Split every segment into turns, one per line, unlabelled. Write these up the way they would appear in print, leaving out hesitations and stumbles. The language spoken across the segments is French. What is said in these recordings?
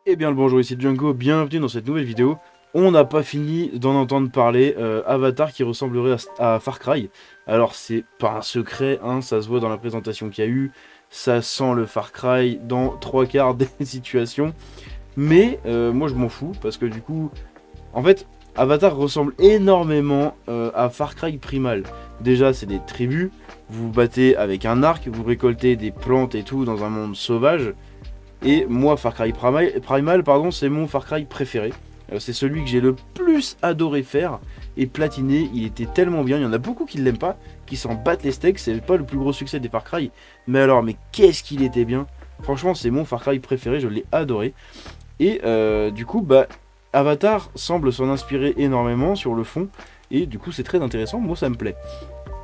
Eh bien le bonjour, ici Django, bienvenue dans cette nouvelle vidéo. On n'a pas fini d'en entendre parler, Avatar qui ressemblerait à Far Cry. Alors c'est pas un secret, hein, ça se voit dans la présentation qu'il y a eu, ça sent le Far Cry dans trois quarts des situations. Mais moi je m'en fous, parce que du coup, en fait, Avatar ressemble énormément à Far Cry Primal. Déjà c'est des tribus, vous vous battez avec un arc, vous récoltez des plantes et tout dans un monde sauvage. Et moi, Far Cry Primal, pardon, c'est mon Far Cry préféré. C'est celui que j'ai le plus adoré faire et platiner. Il était tellement bien. Il y en a beaucoup qui ne l'aiment pas, qui s'en battent les steaks. C'est pas le plus gros succès des Far Cry. Mais alors, mais qu'est-ce qu'il était bien. Franchement, c'est mon Far Cry préféré. Je l'ai adoré. Et du coup, bah, Avatar semble s'en inspirer énormément sur le fond. Et du coup, c'est très intéressant. Moi, ça me plaît.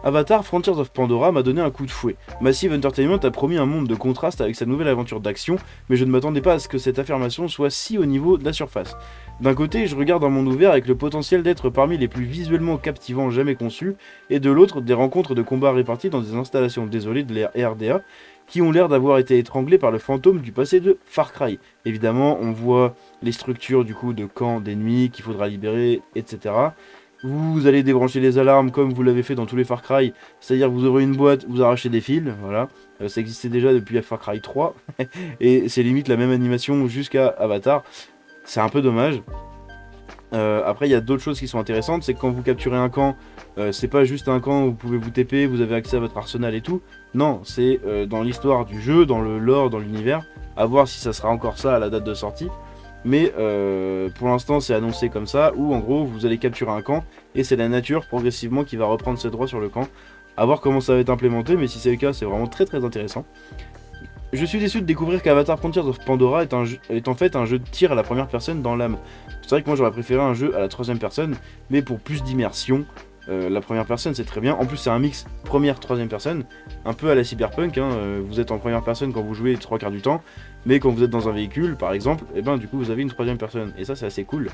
Avatar Frontiers of Pandora m'a donné un coup de fouet. Massive Entertainment a promis un monde de contraste avec sa nouvelle aventure d'action, mais je ne m'attendais pas à ce que cette affirmation soit si au niveau de la surface. D'un côté, je regarde un monde ouvert avec le potentiel d'être parmi les plus visuellement captivants jamais conçus, et de l'autre, des rencontres de combats réparties dans des installations désolées de l'ère RDA, qui ont l'air d'avoir été étranglées par le fantôme du passé de Far Cry. Évidemment, on voit les structures du coup de camps d'ennemis qu'il faudra libérer, etc. Vous allez débrancher les alarmes comme vous l'avez fait dans tous les Far Cry, c'est-à-dire que vous ouvrez une boîte, vous arrachez des fils, voilà. Ça existait déjà depuis Far Cry 3, et c'est limite la même animation jusqu'à Avatar. C'est un peu dommage. Après, il y a d'autres choses qui sont intéressantes, c'est que quand vous capturez un camp, c'est pas juste un camp où vous pouvez vous TP, vous avez accès à votre arsenal et tout. Non, c'est dans l'histoire du jeu, dans le lore, dans l'univers, à voir si ça sera encore ça à la date de sortie. Mais pour l'instant c'est annoncé comme ça, où en gros vous allez capturer un camp, et c'est la nature progressivement qui va reprendre ses droits sur le camp. A voir comment ça va être implémenté, mais si c'est le cas c'est vraiment très très intéressant. Je suis déçu de découvrir qu'Avatar Frontiers of Pandora est en fait un jeu de tir à la première personne dans l'âme. C'est vrai que moi j'aurais préféré un jeu à la troisième personne, mais pour plus d'immersion, la première personne c'est très bien. En plus c'est un mix première-troisième personne, un peu à la cyberpunk, hein. Vous êtes en première personne quand vous jouez les trois quarts du temps, mais quand vous êtes dans un véhicule par exemple, et ben du coup vous avez une troisième personne, et ça c'est assez cool.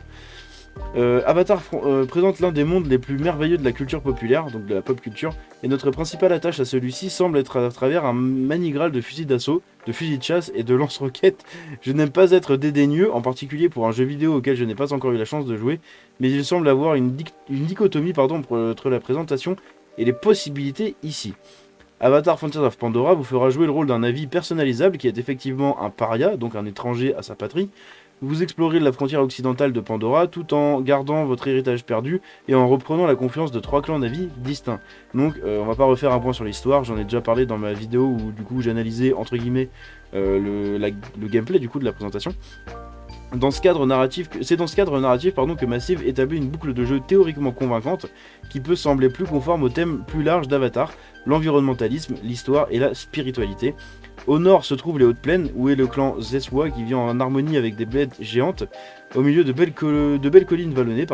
Avatar présente l'un des mondes les plus merveilleux de la culture populaire, donc de la pop culture, et notre principale attache à celui-ci semble être à travers un manigral de fusils d'assaut, de fusils de chasse et de lance-roquettes. Je n'aime pas être dédaigneux, en particulier pour un jeu vidéo auquel je n'ai pas encore eu la chance de jouer, mais il semble avoir une dichotomie entre la présentation et les possibilités ici. Avatar Frontiers of Pandora vous fera jouer le rôle d'un Na'vi personnalisable qui est effectivement un paria, donc un étranger à sa patrie. Vous explorez la frontière occidentale de Pandora tout en gardant votre héritage perdu et en reprenant la confiance de trois clans Na'vi distincts. Donc on va pas refaire un point sur l'histoire, j'en ai déjà parlé dans ma vidéo où du coup j'analysais entre guillemets le gameplay du coup de la présentation. C'est dans ce cadre narratif, que Massive établit une boucle de jeu théoriquement convaincante qui peut sembler plus conforme au thème plus large d'Avatar, l'environnementalisme, l'histoire et la spiritualité. Au nord se trouvent les hautes plaines, où est le clan Zeswa qui vit en harmonie avec des bêtes géantes, au milieu de belles collines vallonnées,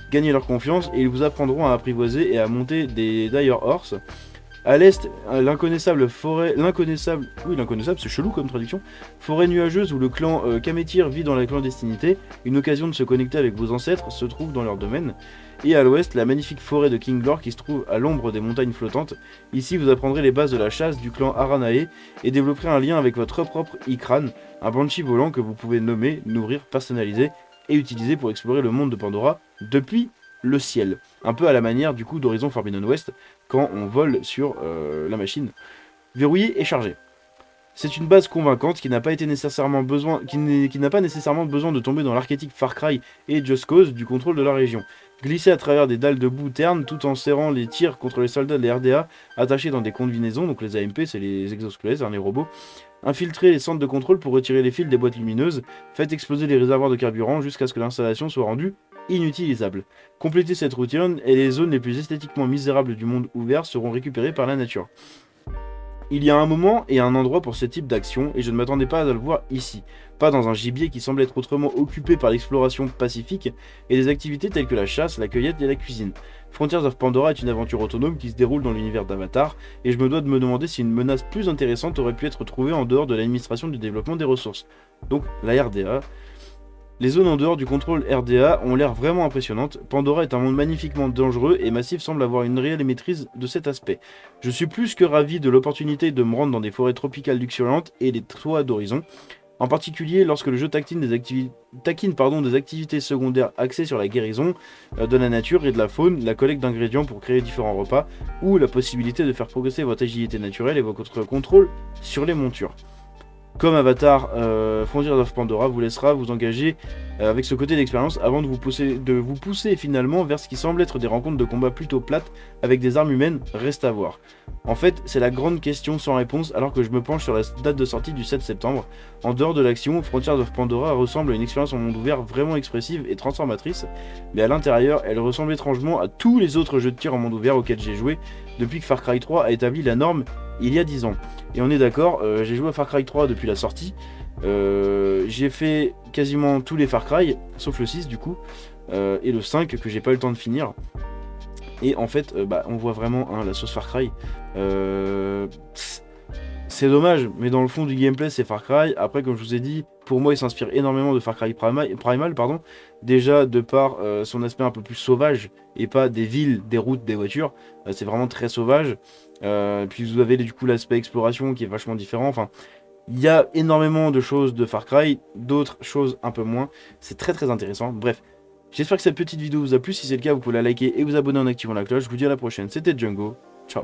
gagnez leur confiance et ils vous apprendront à apprivoiser et à monter des Dire Horse. À l'est, l'inconnaissable, c'est chelou comme traduction, forêt nuageuse où le clan Kametir vit dans la clandestinité, une occasion de se connecter avec vos ancêtres se trouve dans leur domaine. Et à l'ouest, la magnifique forêt de Kinglor qui se trouve à l'ombre des montagnes flottantes. Ici, vous apprendrez les bases de la chasse du clan Aranae et développerez un lien avec votre propre Ikran, un banshee volant que vous pouvez nommer, nourrir, personnaliser et utiliser pour explorer le monde de Pandora depuis le ciel. Un peu à la manière du coup d'Horizon Forbidden West quand on vole sur la machine. Verrouillé et chargé. C'est une base convaincante qui n'a pas nécessairement besoin de tomber dans l'archétype Far Cry et Just Cause du contrôle de la région. Glisser à travers des dalles de boue ternes tout en serrant les tirs contre les soldats de la RDA attachés dans des combinaisons, donc les AMP c'est les exosquelettes, les robots. Infiltrer les centres de contrôle pour retirer les fils des boîtes lumineuses, faites exploser les réservoirs de carburant jusqu'à ce que l'installation soit rendue inutilisable. Complétez cette routine et les zones les plus esthétiquement misérables du monde ouvert seront récupérées par la nature. Il y a un moment et un endroit pour ce type d'action, et je ne m'attendais pas à le voir ici. Pas dans un gibier qui semble être autrement occupé par l'exploration pacifique et des activités telles que la chasse, la cueillette et la cuisine. Frontiers of Pandora est une aventure autonome qui se déroule dans l'univers d'Avatar, et je me dois de me demander si une menace plus intéressante aurait pu être trouvée en dehors de l'administration du développement des ressources. Donc la RDA. Les zones en dehors du contrôle RDA ont l'air vraiment impressionnantes. Pandora est un monde magnifiquement dangereux et Massive semble avoir une réelle maîtrise de cet aspect. Je suis plus que ravi de l'opportunité de me rendre dans des forêts tropicales luxuriantes et des toits d'horizon. En particulier lorsque le jeu taquine des activités secondaires axées sur la guérison de la nature et de la faune, la collecte d'ingrédients pour créer différents repas, ou la possibilité de faire progresser votre agilité naturelle et votre contrôle sur les montures. Comme Avatar Frontiers of Pandora vous laissera vous engager avec ce côté d'expérience avant de vous pousser finalement vers ce qui semble être des rencontres de combat plutôt plates avec des armes humaines, reste à voir. En fait, c'est la grande question sans réponse alors que je me penche sur la date de sortie du 7 septembre. En dehors de l'action, Frontiers of Pandora ressemble à une expérience en monde ouvert vraiment expressive et transformatrice, mais à l'intérieur, elle ressemble étrangement à tous les autres jeux de tir en monde ouvert auxquels j'ai joué depuis que Far Cry 3 a établi la norme il y a 10 ans. Et on est d'accord, j'ai joué à Far Cry 3 depuis la sortie. J'ai fait quasiment tous les Far Cry, sauf le 6 du coup, et le 5 que j'ai pas eu le temps de finir. Et en fait, on voit vraiment la sauce Far Cry. C'est dommage, mais dans le fond du gameplay, c'est Far Cry. Après, comme je vous ai dit, pour moi, il s'inspire énormément de Far Cry Primal, pardon. Déjà, de par son aspect un peu plus sauvage, et pas des villes, des routes, des voitures. C'est vraiment très sauvage. Puis vous avez du coup l'aspect exploration qui est vachement différent. Enfin, il y a énormément de choses de Far Cry, d'autres choses un peu moins. C'est très très intéressant. Bref, j'espère que cette petite vidéo vous a plu. Si c'est le cas, vous pouvez la liker et vous abonner en activant la cloche. Je vous dis à la prochaine. C'était Django. Ciao.